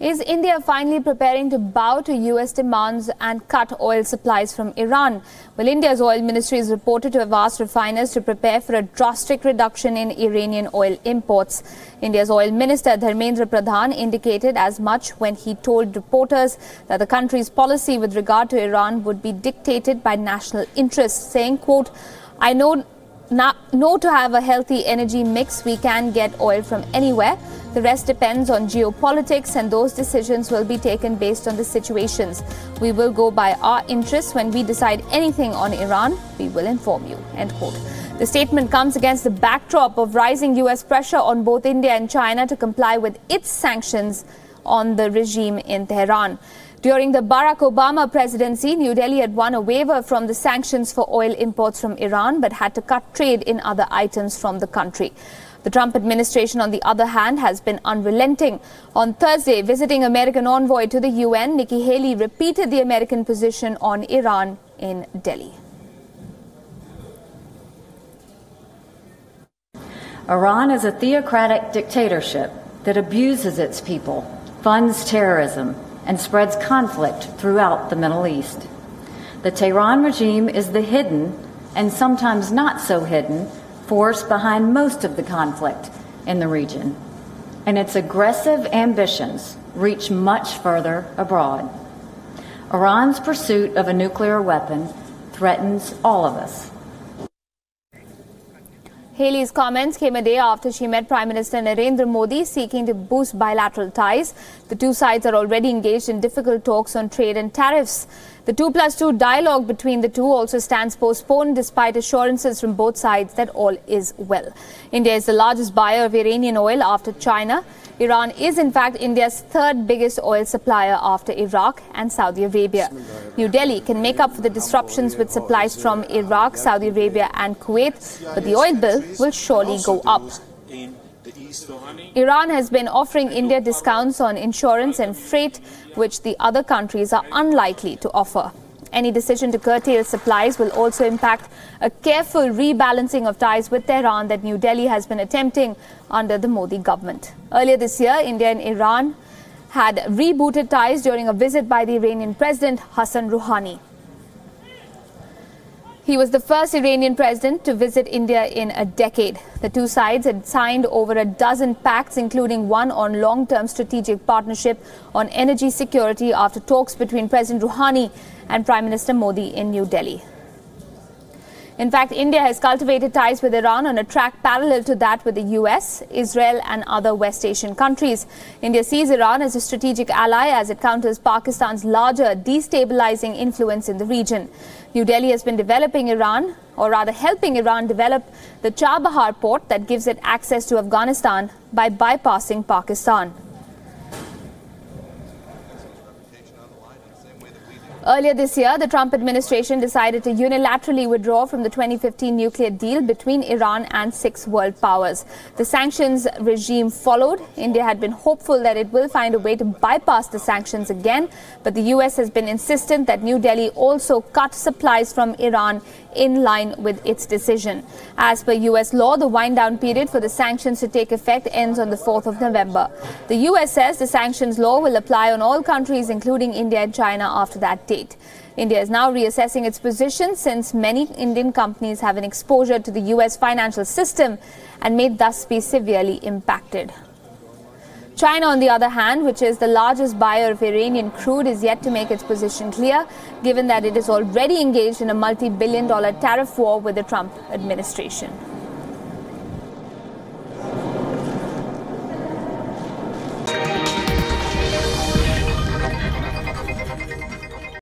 Is India finally preparing to bow to US demands and cut oil supplies from Iran? Well, India's oil ministry is reported to have asked refiners to prepare for a drastic reduction in Iranian oil imports. India's oil minister Dharmendra Pradhan indicated as much when he told reporters that the country's policy with regard to Iran would be dictated by national interests, saying, quote, "I know to have a healthy energy mix, we can get oil from anywhere. The rest depends on geopolitics, and those decisions will be taken based on the situations. We will go by our interests. When we decide anything on Iran, we will inform you." End quote. The statement comes against the backdrop of rising US pressure on both India and China to comply with its sanctions on the regime in Tehran. During the Barack Obama presidency, New Delhi had won a waiver from the sanctions for oil imports from Iran, but had to cut trade in other items from the country. The Trump administration, on the other hand, has been unrelenting. On Thursday, visiting American envoy to the UN, Nikki Haley repeated the American position on Iran in Delhi. Iran is a theocratic dictatorship that abuses its people, funds terrorism, and spreads conflict throughout the Middle East. The Tehran regime is the hidden, and sometimes not so hidden, force behind most of the conflict in the region, and its aggressive ambitions reach much further abroad. Iran's pursuit of a nuclear weapon threatens all of us. Haley's comments came a day after she met Prime Minister Narendra Modi, seeking to boost bilateral ties. The two sides are already engaged in difficult talks on trade and tariffs. The 2+2 dialogue between the two also stands postponed despite assurances from both sides that all is well. India is the largest buyer of Iranian oil after China. Iran is in fact India's third biggest oil supplier after Iraq and Saudi Arabia. New Delhi can make up for the disruptions with supplies from Iraq, Saudi Arabia and Kuwait, but the oil bill will surely go up. Iran has been offering India discounts on insurance and freight, which the other countries are unlikely to offer. Any decision to curtail supplies will also impact a careful rebalancing of ties with Tehran that New Delhi has been attempting under the Modi government. Earlier this year, India and Iran had rebooted ties during a visit by the Iranian President Hassan Rouhani. He was the first Iranian president to visit India in a decade. The two sides had signed over a dozen pacts, including one on long-term strategic partnership on energy security after talks between President Rouhani and Prime Minister Modi in New Delhi. In fact, India has cultivated ties with Iran on a track parallel to that with the US, Israel and other West Asian countries. India sees Iran as a strategic ally as it counters Pakistan's larger destabilizing influence in the region. New Delhi has been developing Iran, or rather helping Iran develop the Chabahar port that gives it access to Afghanistan by bypassing Pakistan. Earlier this year, the Trump administration decided to unilaterally withdraw from the 2015 nuclear deal between Iran and 6 world powers. The sanctions regime followed. India had been hopeful that it will find a way to bypass the sanctions again, but the US has been insistent that New Delhi also cut supplies from Iran in line with its decision. As per US law, the wind-down period for the sanctions to take effect ends on the 4th of November. The US says the sanctions law will apply on all countries, including India and China, after that date. India is now reassessing its position since many Indian companies have an exposure to the US financial system and may thus be severely impacted. China, on the other hand, which is the largest buyer of Iranian crude, is yet to make its position clear, given that it is already engaged in a multi-billion-dollar tariff war with the Trump administration.